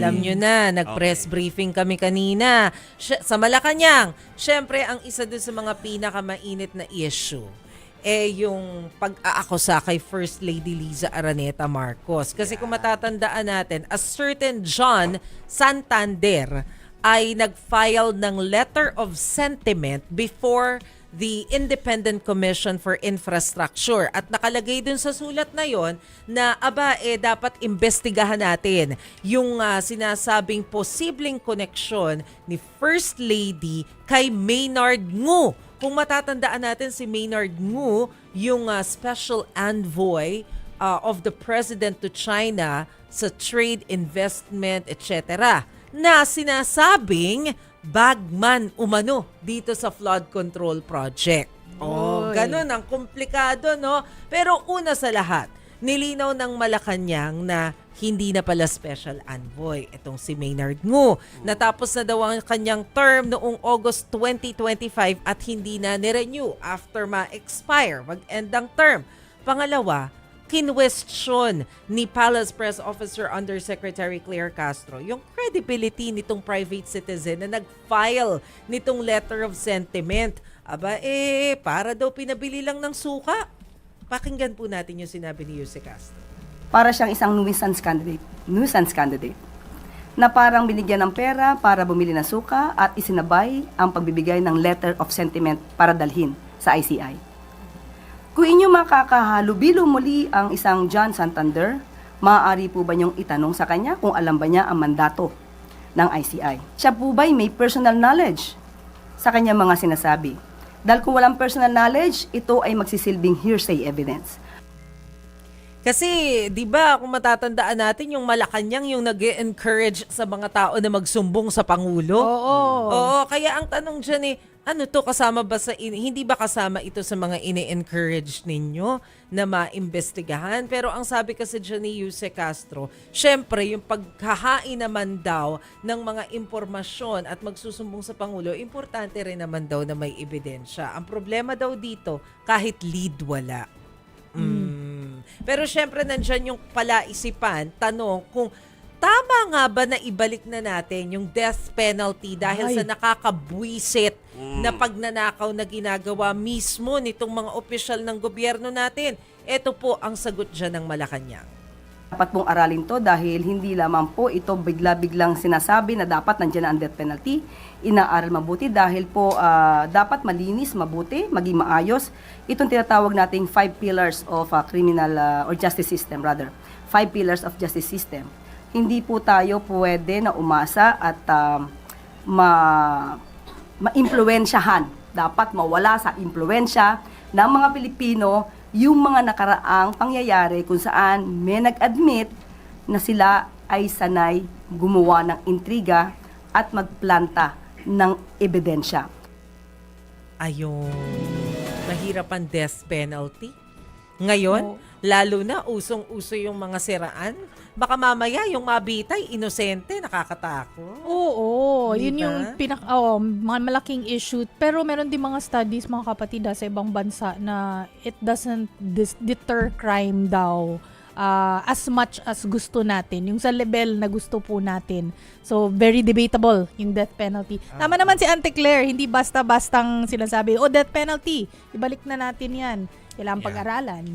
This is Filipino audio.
Alam nyo na, nag-press briefing kami kanina. Sa Malacanang, syempre, ang isa doon sa mga pinakamainit na issue yung pag-aakusa kay First Lady Liza Araneta Marcos. Kasi kung matatandaan natin, a certain John Santander ay nag-file ng letter of sentiment before the Independent Commission for Infrastructure. At nakalagay dun sa sulat na yon na dapat imbestigahan natin yung sinasabing posibleng koneksyon ni First Lady kay Maynard Ngu. Kung matatandaan natin si Maynard Ngu, yung special envoy of the President to China sa trade, investment, etc. na sinasabing bagman umano dito sa flood control project. Ganun ang komplikado, no? Pero una sa lahat, nilinaw ng Malacanang na hindi na pala special envoy itong si Maynard Ngu. Natapos na daw ang kanyang term noong August 2025 at hindi na nirenew after ma-expire, mag-end ang term. Pangalawa, kinwestiyon ni Palace Press Officer Undersecretary Claire Castro yung credibility nitong private citizen na nag-file nitong letter of sentiment. Para daw pinabili lang ng suka. Pakinggan po natin yung sinabi ni Yuse Castro. Para siyang isang nuisance candidate na parang binigyan ng pera para bumili ng suka at isinabay ang pagbibigay ng letter of sentiment para dalhin sa ICI. Kung inyo makakahalubilo muli ang isang John Santander, maaari po ba niyong itanong sa kanya kung alam ba niya ang mandato ng ICI? Siya po ba'y may personal knowledge sa kanyang mga sinasabi? Dahil kung walang personal knowledge, ito ay magsisilbing hearsay evidence. Kasi, di ba, kung matatandaan natin, yung Malacanang yung nag-encourage sa mga tao na magsumbong sa Pangulo. Oo, kaya ang tanong dyan kasama ba hindi ba kasama ito sa mga ini-encourage ninyo na maimbestigahan? Pero ang sabi kasi dyan ni Yuse Castro, syempre, yung paghahain naman daw ng mga impormasyon at magsusumbong sa Pangulo, importante rin naman daw na may ebidensya. Ang problema daw dito, kahit lead wala. Pero syempre nandyan yung palaisipan, tanong kung tama nga ba na ibalik na natin yung death penalty dahil sa nakakabwisit na pagnanakaw na ginagawa mismo nitong mga opisyal ng gobyerno natin. Ito po ang sagot dyan ng Malacanang. Dapat pong aralin to dahil hindi lamang po ito bigla-biglang sinasabi na dapat nandiyan ang death penalty. Inaaral mabuti dahil po dapat malinis, mabuti, maging maayos. Itong tinatawag nating 5 pillars of criminal or justice system rather. 5 pillars of justice system. Hindi po tayo pwede na umasa at ma-impluwensyahan. Dapat mawala sa impluwensya ng mga Pilipino yung mga nakaraang pangyayari kung saan may nag-admit na sila ay sanay gumawa ng intriga at magplanta ng ebidensya. Ayun. Mahirap ang death penalty. Ngayon, lalo na usong-uso yung mga siraan. Baka mamaya yung mabitay, inosente, nakakatakot. Oo, Diba? yun yung malaking issue. Pero meron din mga studies, mga kapatid, sa ibang bansa na it doesn't deter crime daw as much as gusto natin. Yung sa level na gusto po natin. So, very debatable yung death penalty. Tama naman si Auntie Claire, hindi basta-bastang sinasabi, death penalty, ibalik na natin yan. Kailangan pag-aralan.